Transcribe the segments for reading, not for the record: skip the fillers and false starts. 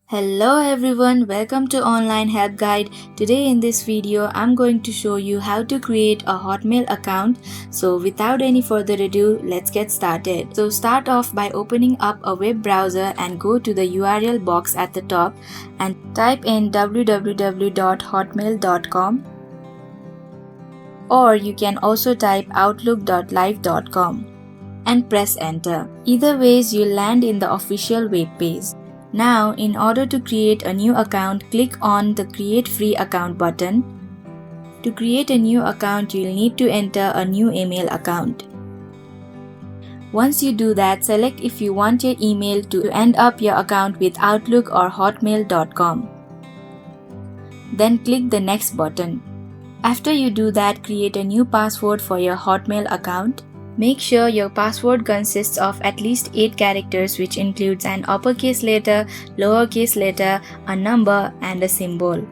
Hello everyone, welcome to Online Help Guide. Today in this video, I'm going to show you how to create a Hotmail account. So without any further ado, let's get started. So start off by opening up a web browser and go to the URL box at the top and type in www.hotmail.com, or you can also type outlook.live.com and press enter. Either ways, you'll land in the official web page. Now, in order to create a new account, click on the Create Free Account button. To create a new account, you'll need to enter a new email account. Once you do that, select if you want your email to end up your account with Outlook or Hotmail.com. Then click the Next button. After you do that, create a new password for your Hotmail account. Make sure your password consists of at least 8 characters, which includes an uppercase letter, lowercase letter, a number, and a symbol.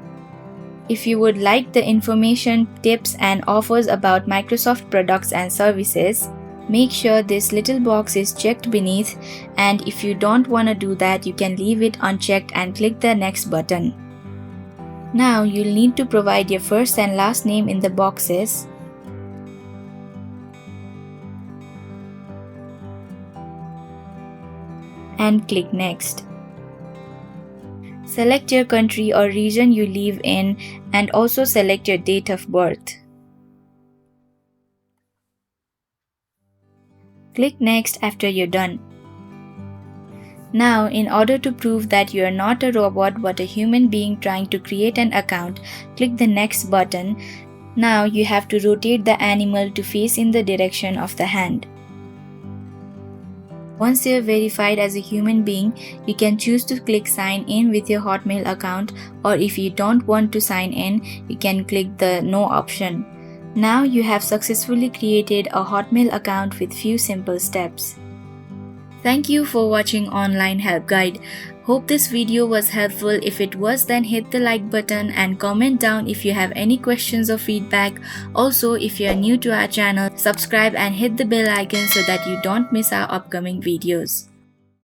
If you would like the information, tips, and offers about Microsoft products and services, make sure this little box is checked beneath, and if you don't want to do that, you can leave it unchecked and click the Next button. Now you'll need to provide your first and last name in the boxes. And click Next. Select your country or region you live in and also select your date of birth. Click Next after you're done. Now, in order to prove that you are not a robot but a human being trying to create an account, click the Next button. Now you have to rotate the animal to face in the direction of the hand. Once you're verified as a human being, you can choose to click Sign In with your Hotmail account, or if you don't want to sign in, you can click the No option. Now you have successfully created a Hotmail account with few simple steps. Thank you for watching Online Help Guide. Hope this video was helpful. If it was, then hit the like button and comment down if you have any questions or feedback. Also, if you are new to our channel, subscribe and hit the bell icon so that you don't miss our upcoming videos.